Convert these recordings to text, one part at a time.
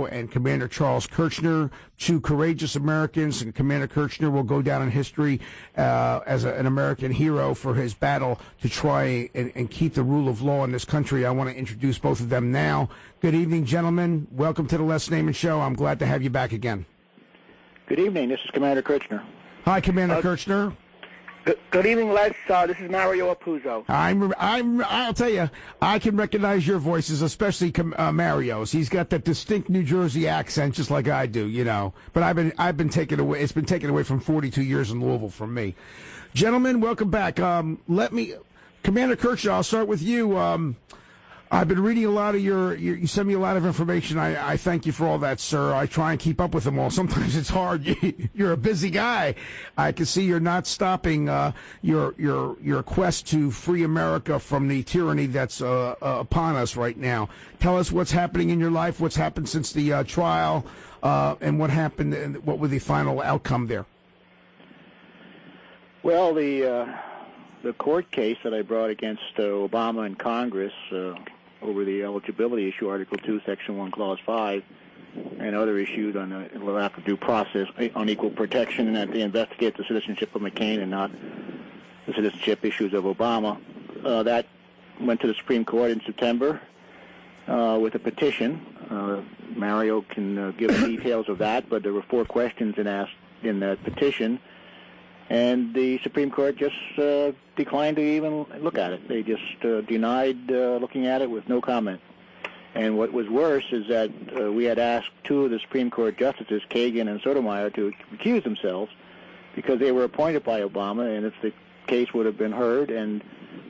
Show and Commander Charles Kerchner, two courageous Americans, and Commander Kerchner will go down in history as an American hero for his battle to try and keep the rule of law in this country. I want to introduce both of them now. Good evening, gentlemen. Welcome to the Les Naiman Show. I'm glad to have you back again. Good evening. This is Commander Kerchner. Hi, Commander Kerchner. Good evening, Les. This is Mario Apuzzo. I'll tell you, I can recognize your voices, especially Mario's. He's got that distinct New Jersey accent, just like I do, you know. But I've been taken away. It's been taken away from 42 years in Louisville from me. Gentlemen, welcome back. Commander Kerchner, I'll start with you. I've been reading a lot of you send me a lot of information. I thank you for all that, sir. I try and keep up with them all. Sometimes it's hard. You're a busy guy. I can see you're not stopping your quest to free America from the tyranny that's upon us right now. Tell us what's happening in your life, what's happened since the trial, and what happened, and what was the final outcome there. Well, the court case that I brought against Obama in Congress over the eligibility issue, Article 2, Section 1, Clause 5, and other issues on the lack of due process, on equal protection, and that they investigate the citizenship of McCain and not the citizenship issues of Obama. That went to the Supreme Court in September with a petition. Mario can give the details of that, but there were 4 questions in that petition. And the Supreme Court just declined to even look at it. They just denied looking at it with no comment. And what was worse is that we had asked 2 of the Supreme Court justices, Kagan and Sotomayor, to recuse themselves because they were appointed by Obama, and if the case would have been heard and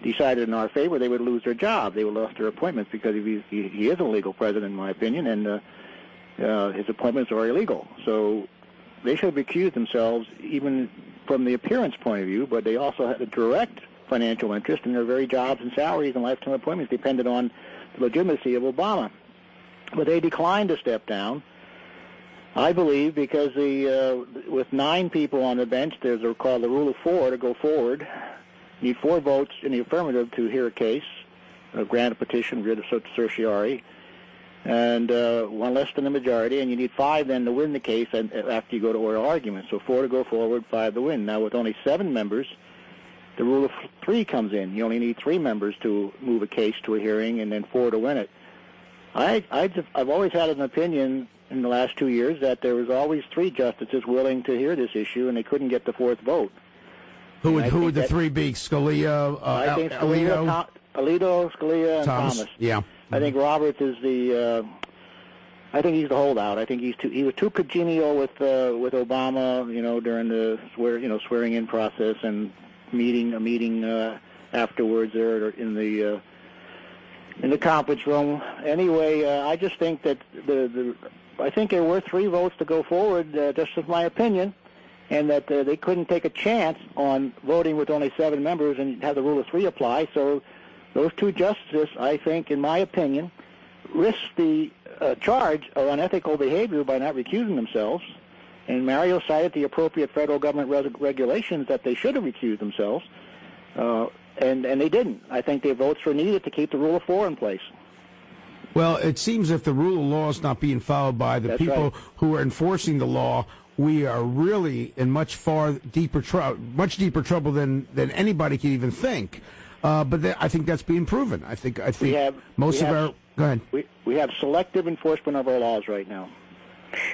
decided in our favor, they would lose their job. They would have lost their appointments because he is a legal president, in my opinion, and his appointments are illegal. So they should have recused themselves even from the appearance point of view, but they also had a direct financial interest in their very jobs and salaries and lifetime appointments depended on the legitimacy of Obama. But they declined to step down, I believe, because with 9 people on the bench, there's called the rule of 4 to go forward. You need 4 votes in the affirmative to hear a case, grant a petition, writ of certiorari, and 1 less than the majority, and you need 5 then to win the case after you go to oral argument. So 4 to go forward, 5 to win. Now with only 7 members, the rule of 3 comes in. You only need 3 members to move a case to a hearing, and then 4 to win it. I've always had an opinion in the last 2 years that there was always 3 justices willing to hear this issue, and they couldn't get the 4th vote. Who would the 3 be? Scalia, I think Alito, Scalia, and Thomas. Yeah. I think Roberts is I think he's the holdout. I think he was too congenial with Obama, during the swearing-in process and a meeting afterwards there in the conference room. Anyway, I just think that I think there were 3 votes to go forward, just as my opinion, and that they couldn't take a chance on voting with only 7 members and have the rule of 3 apply. So those 2 justices, I think, in my opinion, risked the charge of unethical behavior by not recusing themselves. And Mario cited the appropriate federal government regulations that they should have recused themselves, and they didn't. I think their votes were needed to keep the rule of 4 in place. Well, it seems if the rule of law is not being followed by the people who are enforcing the law, we are really in much deeper trouble than anybody can even think. But I think that's being proven. I think Go ahead. We have selective enforcement of our laws right now.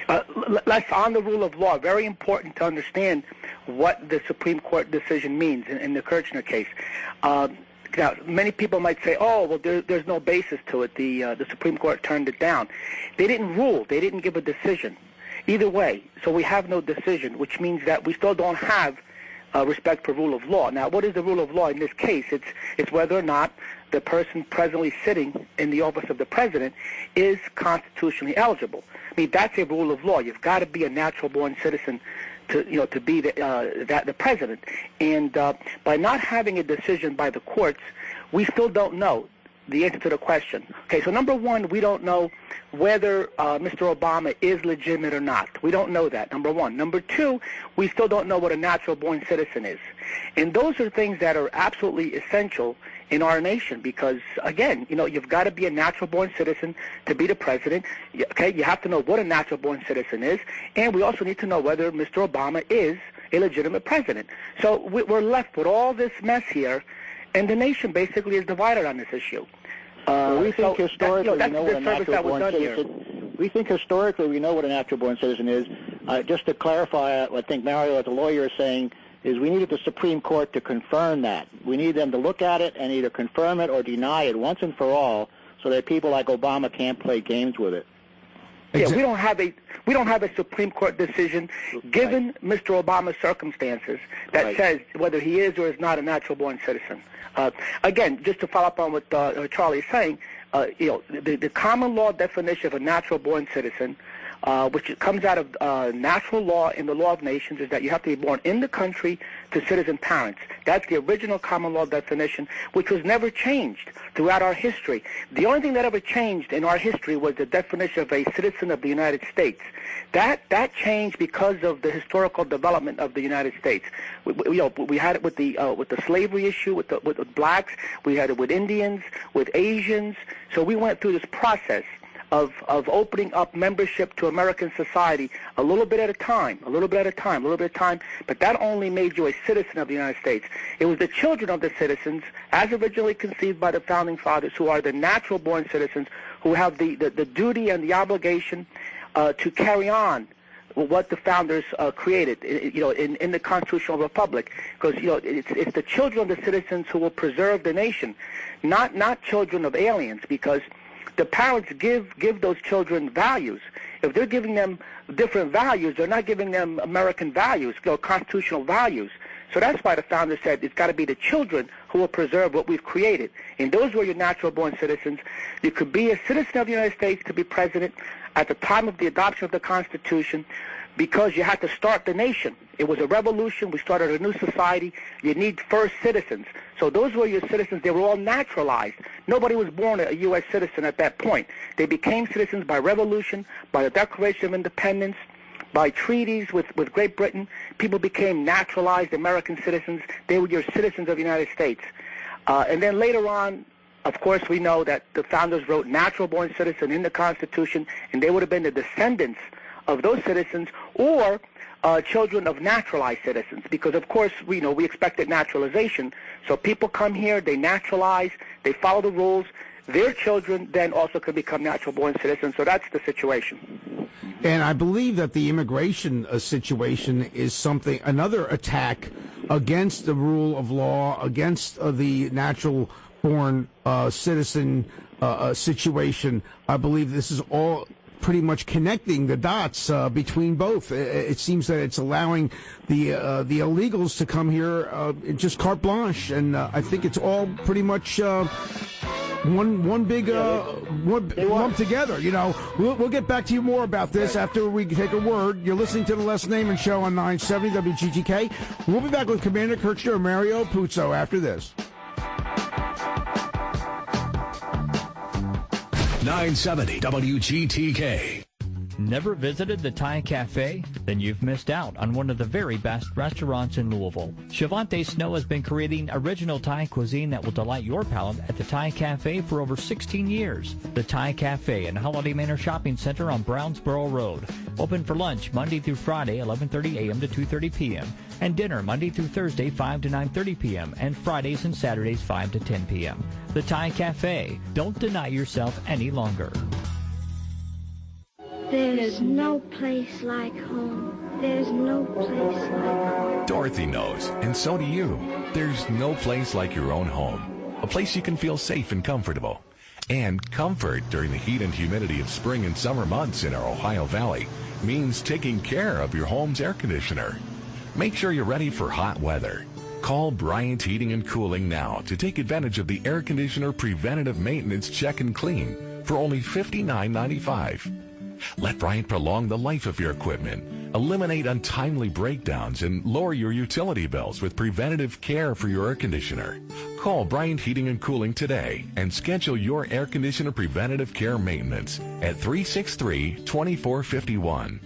On the rule of law, very important to understand what the Supreme Court decision means in the Kerchner case. Now, many people might say, "Oh, well, there's no basis to it. The Supreme Court turned it down." They didn't rule. They didn't give a decision. Either way, so we have no decision, which means that we still don't have respect for rule of law. Now, what is the rule of law in this case? It's whether or not the person presently sitting in the office of the president is constitutionally eligible. I mean, that's a rule of law. You've got to be a natural-born citizen to be the president. And by not having a decision by the courts, we still don't know the answer to the question. Okay, so number one, we don't know whether Mr. Obama is legitimate or not. We don't know that, number one. Number two, we still don't know what a natural-born citizen is. And those are things that are absolutely essential in our nation because, again, you've got to be a natural-born citizen to be the president. Okay, you have to know what a natural-born citizen is, and we also need to know whether Mr. Obama is a legitimate president. So we're left with all this mess here, and the nation basically is divided on this issue. We think historically we know what a natural-born citizen. We think historically we know what a natural-born citizen is. Just to clarify, I think Mario, as a lawyer, is saying is we needed the Supreme Court to confirm that. We need them to look at it and either confirm it or deny it once and for all, so that people like Obama can't play games with it. Yeah, we don't have a Supreme Court decision given Mr. Obama's circumstances that says whether he is or is not a natural-born citizen. Again, just to follow up on what Charlie is saying, the common law definition of a natural-born citizen, which comes out of natural law in the law of nations, is that you have to be born in the country to citizen parents. That's the original common law definition, which was never changed throughout our history. The only thing that ever changed in our history was the definition of a citizen of the United States. That changed because of the historical development of the United States. We had it with the slavery issue, with blacks. We had it with Indians, with Asians. So we went through this process of opening up membership to American society a little bit at a time, but that only made you a citizen of the United States. It was the children of the citizens, as originally conceived by the Founding Fathers, who are the natural-born citizens, who have the duty and the obligation to carry on what the founders created, in the constitutional republic, because it's the children of the citizens who will preserve the nation, not children of aliens, because the parents give those children values. If they're giving them different values, they're not giving them American values, constitutional values. So that's why the founders said it's got to be the children who will preserve what we've created. And those were your natural-born citizens. You could be a citizen of the United States to be president at the time of the adoption of the Constitution, because you had to start the nation. It was a revolution. We started a new society. You need first citizens. So those were your citizens. They were all naturalized. Nobody was born a U.S. citizen at that point. They became citizens by revolution, by the Declaration of Independence, by treaties with Great Britain. People became naturalized American citizens. They were your citizens of the United States. And then later on, of course, we know that the founders wrote natural-born citizen in the Constitution, and they would have been the descendants of those citizens, or children of naturalized citizens, because of course we expected naturalization. So people come here, they naturalize, they follow the rules. Their children then also could become natural-born citizens. So that's the situation. And I believe that the immigration situation is another attack against the rule of law, against the natural-born citizen situation. I believe this is all pretty much connecting the dots between both. It seems that it's allowing the illegals to come here just carte blanche, and I think it's all pretty much one big lump together. We'll get back to you more about this after we take a word. You're listening to the Les Naiman Show on 970 WGTK. We'll be back with Commander Kerchner and Mario Apuzzo after this. 970 WGTK. Never visited the Thai Cafe? Then you've missed out on one of the very best restaurants in Louisville. Shavante Snow has been creating original Thai cuisine that will delight your palate at the Thai Cafe for over 16 years. The Thai Cafe in Holiday Manor Shopping Center on Brownsboro Road. Open for lunch Monday through Friday, 11:30 a.m. to 2:30 p.m. And dinner Monday through Thursday, 5 to 9:30 p.m. And Fridays and Saturdays, 5 to 10 p.m. The Thai Cafe. Don't deny yourself any longer. There's no place like home. There's no place like home. Dorothy knows, and so do you. There's no place like your own home. A place you can feel safe and comfortable. And comfort during the heat and humidity of spring and summer months in our Ohio Valley means taking care of your home's air conditioner. Make sure you're ready for hot weather. Call Bryant Heating and Cooling now to take advantage of the air conditioner preventative maintenance check and clean for only $59.95. Let Bryant prolong the life of your equipment, eliminate untimely breakdowns, and lower your utility bills with preventative care for your air conditioner. Call Bryant Heating and Cooling today and schedule your air conditioner preventative care maintenance at 363-2451.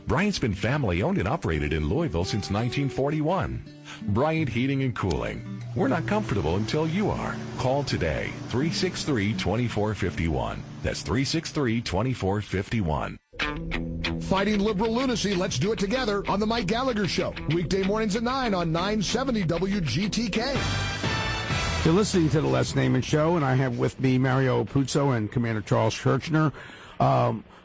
Bryant's been family owned and operated in Louisville since 1941. Bryant Heating and Cooling. We're not comfortable until you are. Call today, 363-2451. That's 363-2451. Fighting liberal lunacy, let's do it together on The Mike Gallagher Show. Weekday mornings at 9 on 970 WGTK. You're listening to the Les Naiman Show, and I have with me Mario Apuzzo and Commander Charles Kerchner,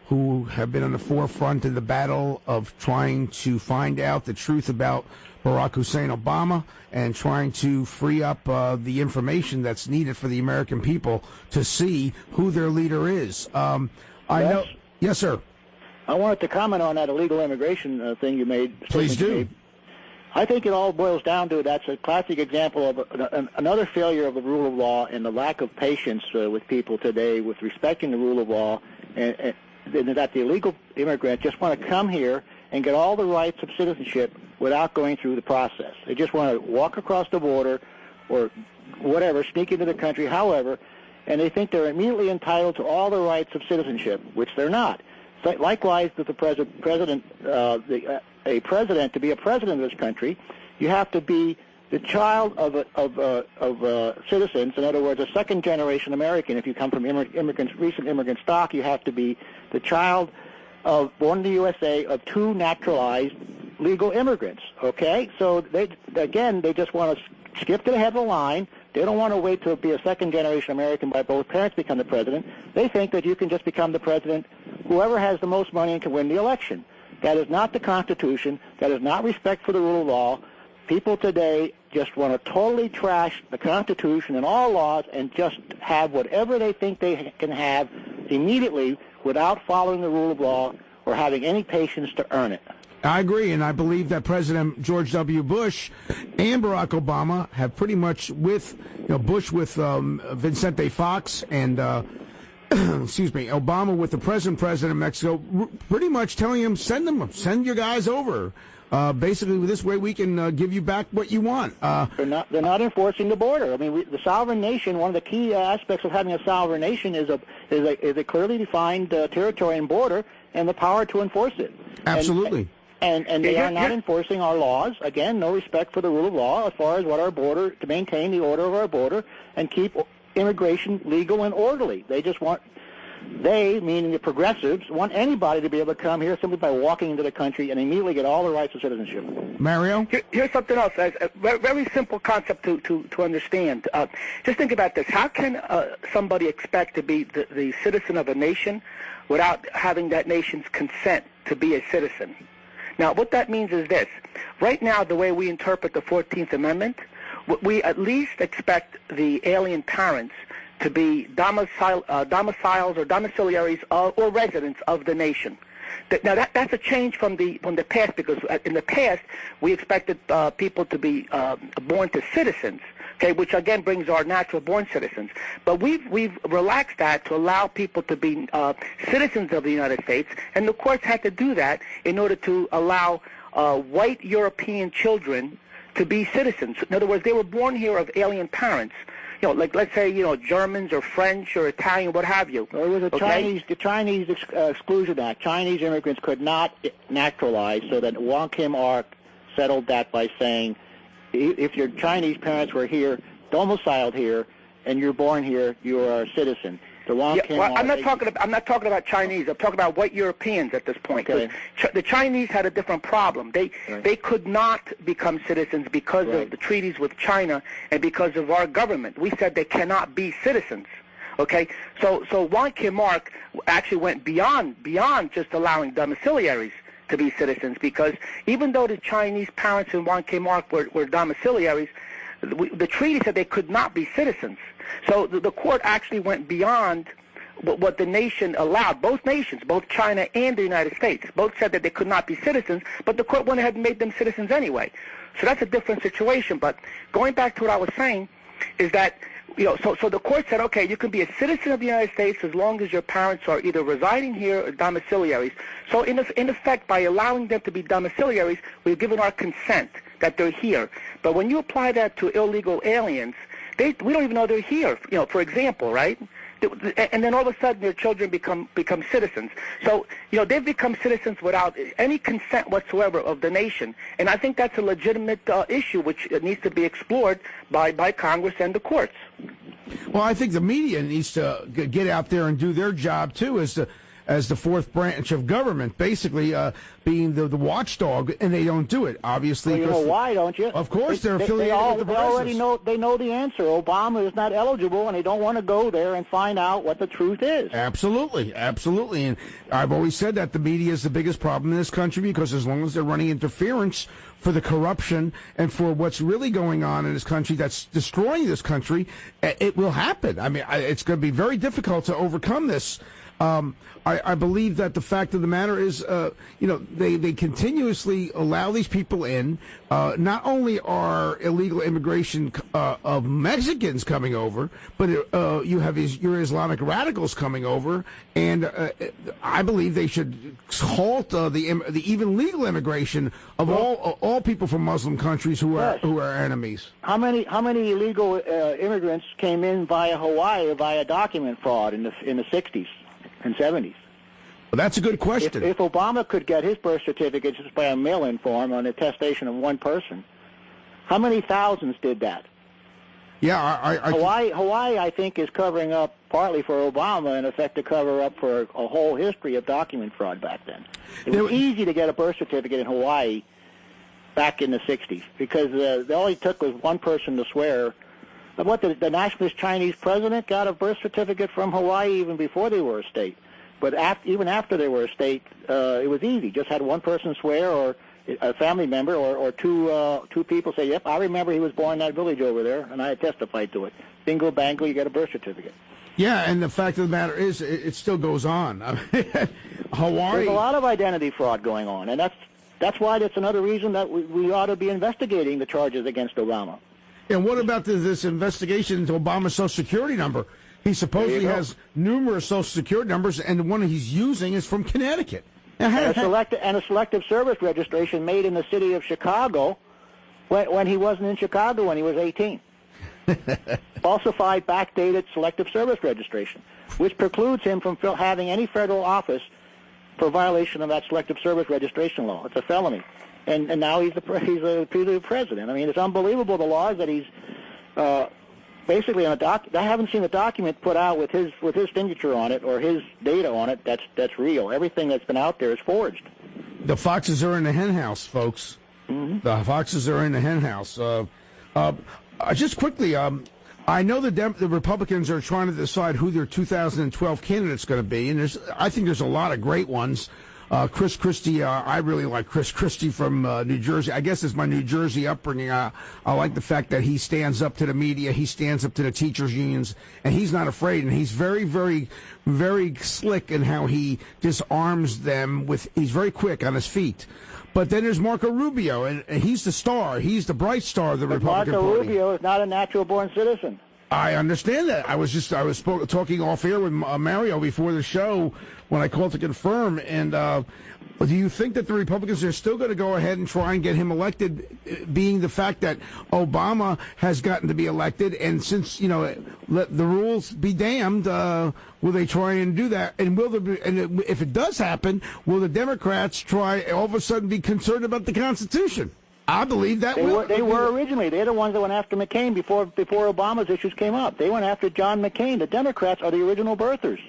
who have been on the forefront in the battle of trying to find out the truth about Barack Hussein Obama and trying to free up the information that's needed for the American people to see who their leader is. Yes, sir. I wanted to comment on that illegal immigration thing you made. Please do. I think it all boils down to that's a classic example of another failure of the rule of law and the lack of patience with people today with respecting the rule of law, and that the illegal immigrants just want to come here and get all the rights of citizenship without going through the process. They just want to walk across the border or whatever, sneak into the country, however, and they think they're immediately entitled to all the rights of citizenship, which they're not. So, likewise, that the president, a president, to be a president of this country, you have to be the child of citizens. In other words, a second-generation American. If you come from recent immigrant stock, you have to be the child born in the USA of two naturalized legal immigrants. Okay, so they just want to skip to the head of the line. They don't want to wait to be a second-generation American by both parents become the president. They think that you can just become the president, whoever has the most money and can win the election. That is not the Constitution. That is not respect for the rule of law. People today just want to totally trash the Constitution and all laws and just have whatever they think they can have immediately without following the rule of law or having any patience to earn it. I agree, and I believe that President George W. Bush and Barack Obama have pretty much Bush with Vicente Fox and Obama with the president of Mexico, pretty much telling him, send your guys over. Basically, this way we can give you back what you want. They're not enforcing the border. I mean, the sovereign nation. One of the key aspects of having a sovereign nation is a clearly defined territory and border, and the power to enforce it. Absolutely. And they are not enforcing our laws. Again, no respect for the rule of law as far as what our border, to maintain the order of our border and keep immigration legal and orderly. They, meaning the progressives, want anybody to be able to come here simply by walking into the country and immediately get all the rights of citizenship. Mario? Here's something else. A very simple concept to understand. Just think about this. How can somebody expect to be the citizen of a nation without having that nation's consent to be a citizen? Now, what that means is this. Right now, the way we interpret the 14th Amendment, we at least expect the alien parents to be domiciles or domiciliaries or residents of the nation. Now, that's a change from the past, because in the past, we expected people to be born to citizens, okay, which again brings our natural-born citizens. But we've relaxed that to allow people to be citizens of the United States, and the courts had to do that in order to allow white European children to be citizens. In other words, they were born here of alien parents. Like let's say, Germans or French or Italian, what have you. Well, it was the Chinese Exclusion Act. Chinese immigrants could not naturalize, so that Wong Kim Ark settled that by saying, if your Chinese parents were here, domiciled here, and you're born here, you are a citizen. I'm not talking about Chinese. I'm talking about white Europeans at this point. Okay. The Chinese had a different problem. They could not become citizens because of the treaties with China and because of our government. We said they cannot be citizens. Okay, so Wong Kim Ark actually went beyond just allowing domiciliaries to be citizens, because even though the Chinese parents in Wong Kim Ark were domiciliaries, the treaty said they could not be citizens. So the court actually went beyond what the nation allowed. Both nations, both China and the United States, both said that they could not be citizens, but the court went ahead and made them citizens anyway. So that's a different situation. But going back to what I was saying is that, so the court said, okay, you can be a citizen of the United States as long as your parents are either residing here or domiciliaries. So in effect, by allowing them to be domiciliaries, we've given our consent that they're here. But when you apply that to illegal aliens, we don't even know they're here. For example, right? and then all of a sudden their children become citizens. So, they've become citizens without any consent whatsoever of the nation. And I think that's a legitimate issue which needs to be explored by Congress and the courts. Well, I think the media needs to get out there and do their job, too, as the fourth branch of government, basically being the watchdog, and they don't do it, obviously. Well, you know why, don't you? Of course, they're affiliated with the They already know the answer. Obama is not eligible, and they don't want to go there and find out what the truth is. Absolutely, absolutely. And I've always said that the media is the biggest problem in this country, because as long as they're running interference for the corruption and for what's really going on in this country that's destroying this country, it will happen. I mean, it's going to be very difficult to overcome this. I believe that the fact of the matter is, they continuously allow these people in. Not only are illegal immigration of Mexicans coming over, but you have your Islamic radicals coming over, and I believe they should halt the even legal immigration of all people from Muslim countries who are enemies. How many illegal immigrants came in via Hawaii via document fraud in the 60s? And 70s. Well, that's a good question. If Obama could get his birth certificate just by a mail-in form on attestation of one person, how many thousands did that? Yeah, Hawaii, I think, is covering up partly for Obama, in effect, to cover up for a whole history of document fraud back then. It was easy to get a birth certificate in Hawaii back in the 60s because all it took was one person to swear. What the nationalist Chinese president got a birth certificate from Hawaii even before they were a state. But even after they were a state, it was easy. Just had one person swear, or a family member, or two people say, "Yep, I remember he was born in that village over there, and I testified to it." Bingo, bango, you get a birth certificate. Yeah, and the fact of the matter is, it still goes on. I mean, Hawaii. There's a lot of identity fraud going on, and that's why that's another reason that we ought to be investigating the charges against Obama. And what about this investigation into Obama's Social Security number? He supposedly has numerous Social Security numbers, and the one he's using is from Connecticut. And a selective service registration made in the city of Chicago when he wasn't in Chicago when he was 18. Falsified, backdated selective service registration, which precludes him from having any federal office for violation of that selective service registration law. It's a felony. And now he's a president. I mean, it's unbelievable, the laws that he's basically on a I haven't seen a document put out with his signature on it or his data on it that's real. Everything that's been out there is forged. The foxes are in the hen house, folks. Mm-hmm. The foxes are in the hen house. Just quickly, I know the Republicans are trying to decide who their 2012 candidate's going to be, and I think there's a lot of great ones. Chris Christie, I really like Chris Christie from New Jersey. I guess it's my New Jersey upbringing. I like the fact that he stands up to the media, he stands up to the teachers' unions, and he's not afraid. And he's very, very, very slick in how he disarms them. He's very quick on his feet. But then there's Marco Rubio, and he's the star. He's the bright star of the Republican Party. Marco Rubio is not a natural-born citizen. I understand that. I was talking off air with Mario before the show when I called to confirm. And do you think that the Republicans are still going to go ahead and try and get him elected, being the fact that Obama has gotten to be elected? And since let the rules be damned, will they try and do that? And if it does happen, will the Democrats try all of a sudden be concerned about the Constitution? I believe that they were originally. They're the ones that went after McCain before Obama's issues came up. They went after John McCain. The Democrats are the original birthers.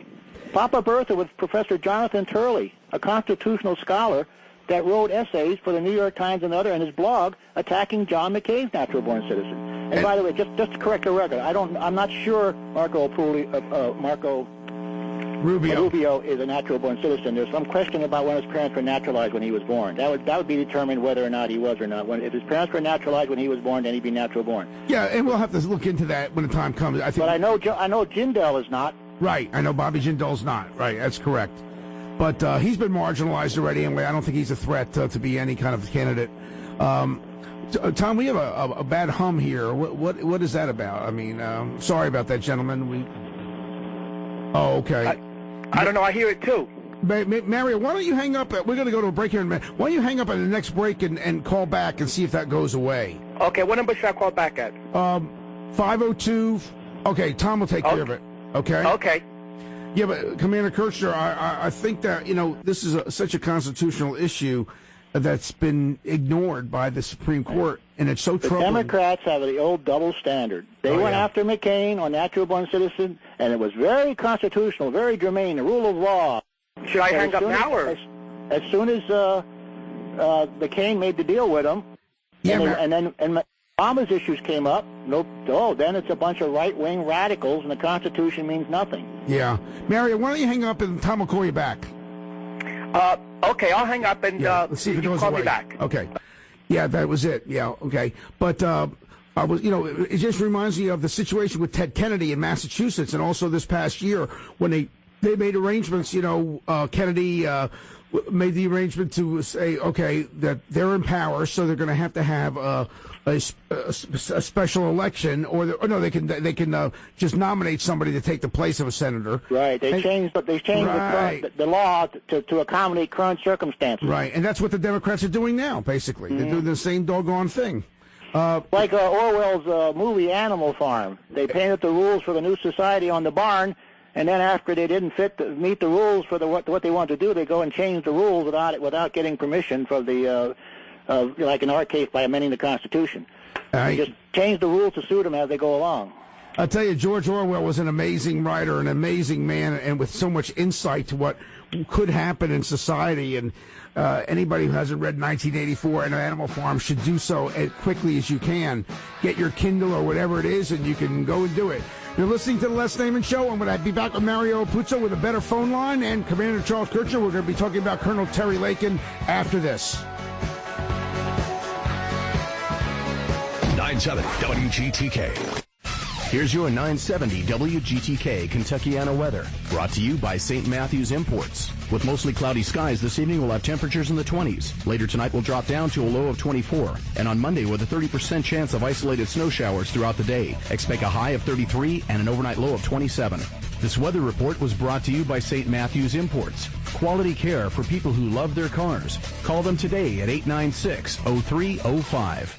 Papa Bertha was Professor Jonathan Turley, a constitutional scholar that wrote essays for the New York Times and other in his blog attacking John McCain's natural-born citizen. And by the way, just to correct the record, I'm not sure Marco Rubio is a natural-born citizen. There's some question about when his parents were naturalized when he was born. That would be determined whether or not he was or not. If his parents were naturalized when he was born, then he'd be natural-born. Yeah, and we'll have to look into that when the time comes. But I know Jindal is not. Right, I know Bobby Jindal's not. Right, that's correct. But he's been marginalized already anyway. I don't think he's a threat to be any kind of candidate. Tom, we have a bad hum here. What is that about? I mean, sorry about that, gentlemen. Oh, okay. I don't know. I hear it too. Mario, why don't you hang up? We're going to go to a break here in a minute. Why don't you hang up at the next break and call back and see if that goes away? Okay, what number should I call back at? 502. Okay, Tom will take care of it. Okay? Okay. Yeah, but Commander Kerchner, I think that, this is such a constitutional issue that's been ignored by the Supreme Court, and it's so troubling. The Democrats have the old double standard. They went after McCain on natural-born citizen, and it was very constitutional, very germane, the rule of law. Should I hang up now, or? As soon as McCain made the deal with him, and then Obama's issues came up, then it's a bunch of right-wing radicals, and the Constitution means nothing. Yeah. Mario, why don't you hang up, and Tom will call you back. Okay, I'll hang up, and let's see if it goes call away. me back. Okay. Yeah, that was it. Yeah, okay. But I was, it just reminds me of the situation with Ted Kennedy in Massachusetts, and also this past year when they made arrangements. Kennedy made the arrangement to say, okay, that they're in power, so they're going to have a special election, they can just nominate somebody to take the place of a senator. Right. They changed the law to accommodate current circumstances. Right, and that's what the Democrats are doing now. Basically, they're doing the same doggone thing. Like Orwell's movie Animal Farm. They painted the rules for the new society on the barn, and then after they didn't meet the rules for what they wanted to do, they go and change the rules without getting permission from the. Like in our case, by amending the Constitution. They just change the rules to suit them as they go along. I'll tell you, George Orwell was an amazing writer, an amazing man, and with so much insight to what could happen in society. And anybody who hasn't read 1984 and Animal Farm should do so as quickly as you can. Get your Kindle or whatever it is, and you can go and do it. You're listening to the Les Naiman Show, and when I be back with Mario Apuzzo with a better phone line and Commander Charles Kerchner, we're going to be talking about Colonel Terry Laken after this. 970 WGTK. Here's your 970 WGTK Kentuckiana weather, brought to you by St. Matthews Imports. With mostly cloudy skies this evening, we'll have temperatures in the 20s. Later tonight, we'll drop down to a low of 24. And on Monday, with a 30% chance of isolated snow showers throughout the day, expect a high of 33 and an overnight low of 27. This weather report was brought to you by St. Matthews Imports. Quality care for people who love their cars. Call them today at 896-0305.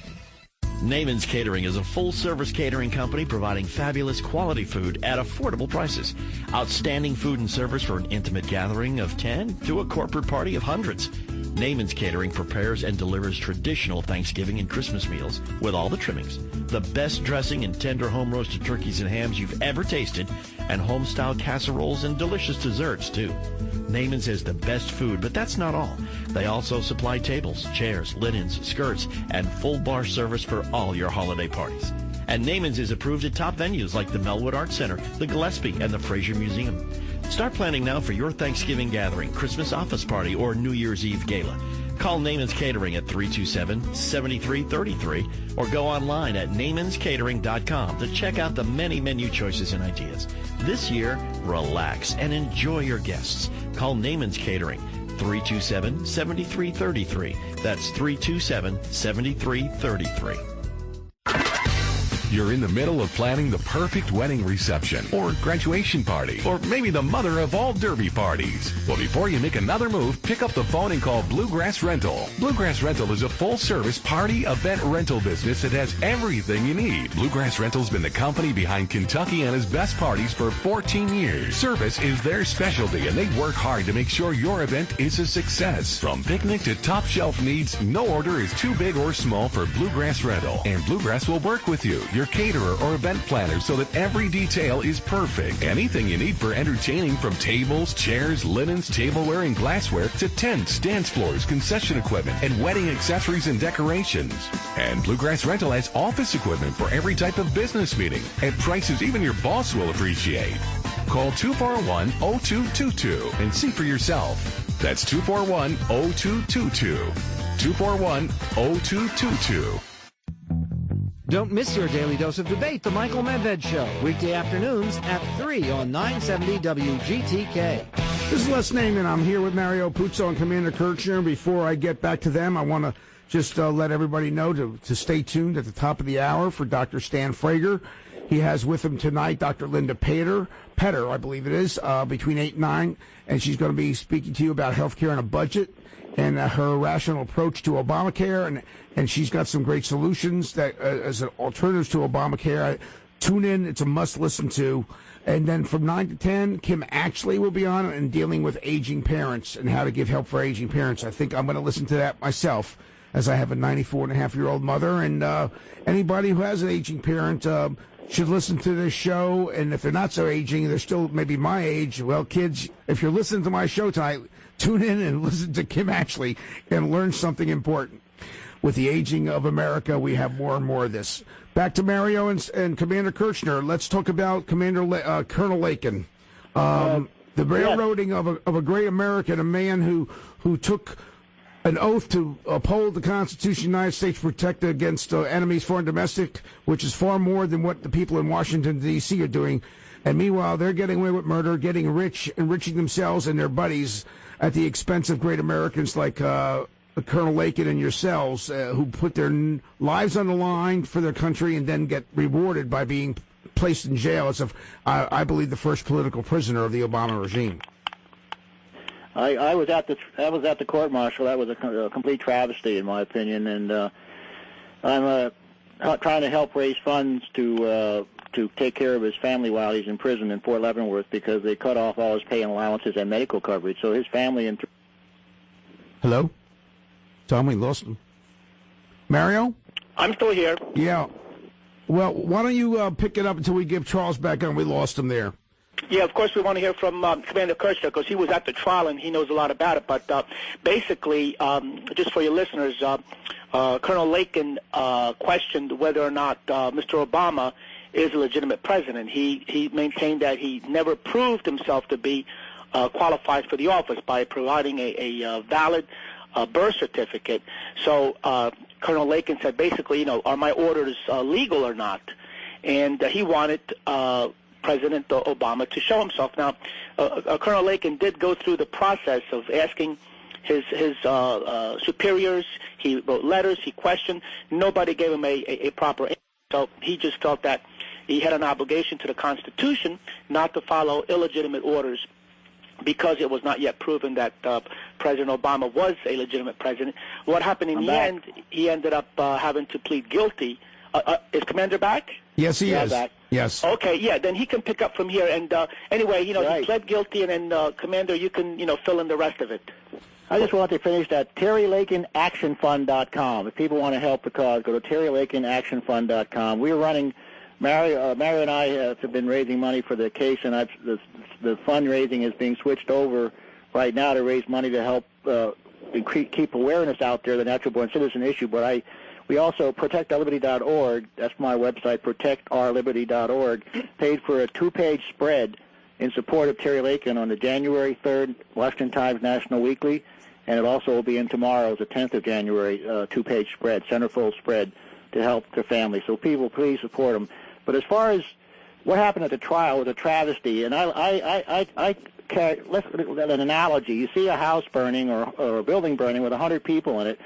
Naiman's Catering is a full-service catering company providing fabulous quality food at affordable prices. Outstanding food and service for an intimate gathering of 10 to a corporate party of hundreds. Naiman's Catering prepares and delivers traditional Thanksgiving and Christmas meals with all the trimmings, the best dressing and tender home-roasted turkeys and hams you've ever tasted, and home-style casseroles and delicious desserts, too. Naiman's has the best food, but that's not all. They also supply tables, chairs, linens, skirts, and full bar service for all your holiday parties. And Naiman's is approved at top venues like the Melwood Arts Center, the Gillespie, and the Fraser Museum. Start planning now for your Thanksgiving gathering, Christmas office party, or New Year's Eve gala. Call Naiman's Catering at 327-7333 or go online at naimanscatering.com to check out the many menu choices and ideas. This year, relax and enjoy your guests. Call Naiman's Catering, 327-7333. That's 327-7333. You're in the middle of planning the perfect wedding reception or graduation party, or maybe the mother of all derby parties. Well, before you make another move, pick up the phone and call Bluegrass Rental. Bluegrass Rental is a full-service party event rental business that has everything you need. Bluegrass Rental's been the company behind Kentuckiana's best parties for 14 years. Service is their specialty, and they work hard to make sure your event is a success. From picnic to top shelf needs, no order is too big or small for Bluegrass Rental. And Bluegrass will work with you, your caterer or event planner, so that every detail is perfect. Anything you need for entertaining, from tables, chairs, linens, tableware, and glassware to tents, dance floors, concession equipment, and wedding accessories and decorations. And Bluegrass Rental has office equipment for every type of business meeting at prices even your boss will appreciate. Call 241-0222 and see for yourself. That's 241-0222. 241-0222. Don't miss your daily dose of debate, The Michael Medved Show, weekday afternoons at 3 on 970 WGTK. This is Les Naiman. I'm here with Mario Apuzzo and Commander Kerchner. Before I get back to them, I want to just let everybody know to stay tuned at the top of the hour for Dr. Stan Frager. He has with him tonight Dr. Linda Petter, I believe it is, between 8 and 9, and she's going to be speaking to you about health care and a budget and her rational approach to Obamacare, and she's got some great solutions that as an alternatives to Obamacare. Tune in. It's a must listen to. And then from 9 to 10, Kim Actually will be on and dealing with aging parents and how to give help for aging parents. I think I'm going to listen to that myself, as I have a 94-and-a-half-year-old mother. And anybody who has an aging parent should listen to this show. And if they're not so aging, they're still maybe my age. Well, kids, if you're listening to my show tonight, tune in and listen to Kim Actually and learn something important. With the aging of America, we have more and more of this. Back to Mario and Commander Kerchner. Let's talk about Colonel Laken. The railroading of a great American, a man who took an oath to uphold the Constitution of the United States, protect against enemies, foreign domestic, which is far more than what the people in Washington, D.C. are doing. And meanwhile, they're getting away with murder, getting rich, enriching themselves and their buddies at the expense of great Americans like Colonel Laken and yourselves, who put their lives on the line for their country and then get rewarded by being placed in jail as I believe, the first political prisoner of the Obama regime. I was at the court martial. That was a complete travesty, in my opinion, and I'm trying to help raise funds to take care of his family while he's in prison in Fort Leavenworth, because they cut off all his pay and allowances and medical coverage. So his family. Hello? Tom, we lost him. Mario? I'm still here. Yeah. Well, why don't you pick it up until we give Charles back on? We lost him there. Yeah, of course we want to hear from Commander Kerchner, because he was at the trial and he knows a lot about it. But basically, just for your listeners, Colonel Laken questioned whether or not Mr. Obama is a legitimate president. He maintained that he never proved himself to be qualified for the office by providing a valid birth certificate. So Colonel Laken said, basically, are my orders legal or not? And he wanted President Obama to show himself. Now, Colonel Laken did go through the process of asking his superiors. He wrote letters. He questioned. Nobody gave him a proper answer. So he just felt that he had an obligation to the Constitution not to follow illegitimate orders, because it was not yet proven that President Obama was a legitimate president. What happened in the end, he ended up having to plead guilty. Is Commander back? Yes, he is. Back. Yes. Okay, yeah, then he can pick up from here. And anyway, Right. he pled guilty, and then, Commander, you can, fill in the rest of it. I just want to finish that. TerryLakenActionFund.com. If people want to help the cause, go to TerryLakenActionFund.com. We're running. Mario and I have been raising money for the case, and the fundraising is being switched over right now to raise money to help keep awareness out there, the natural-born citizen issue. But we also, ProtectOurLiberty.org, that's my website, ProtectOurLiberty.org, paid for a 2-page spread in support of Terry Laken on the January 3rd Washington Times National Weekly, and it also will be in tomorrow's, the 10th of January, 2-page spread, centerfold spread, to help their families. So people, please support them. But as far as what happened at the trial was a travesty, and I let's an analogy. You see a house burning or a building burning with 100 people in it,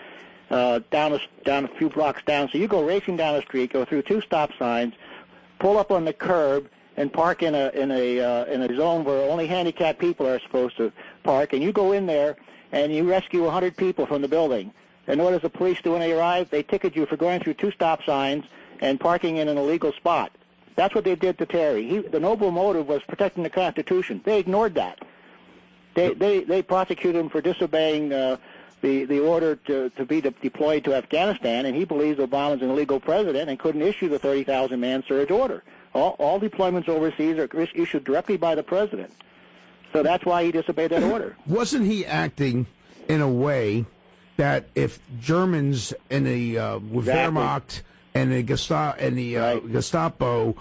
down a few blocks down. So you go racing down the street, go through 2 stop signs, pull up on the curb, and park in a zone where only handicapped people are supposed to park. And you go in there and you rescue 100 people from the building. And what does the police do when they arrive? They ticket you for going through 2 stop signs and parking in an illegal spot. That's what they did to Terry. The noble motive was protecting the Constitution. They ignored that. They prosecuted him for disobeying the order to be deployed to Afghanistan, and he believes Obama's an illegal president and couldn't issue the 30,000-man surge order. All deployments overseas are issued directly by the president. So that's why he disobeyed that order. Wasn't he acting in a way that if Germans in the Wehrmacht and the Gestapo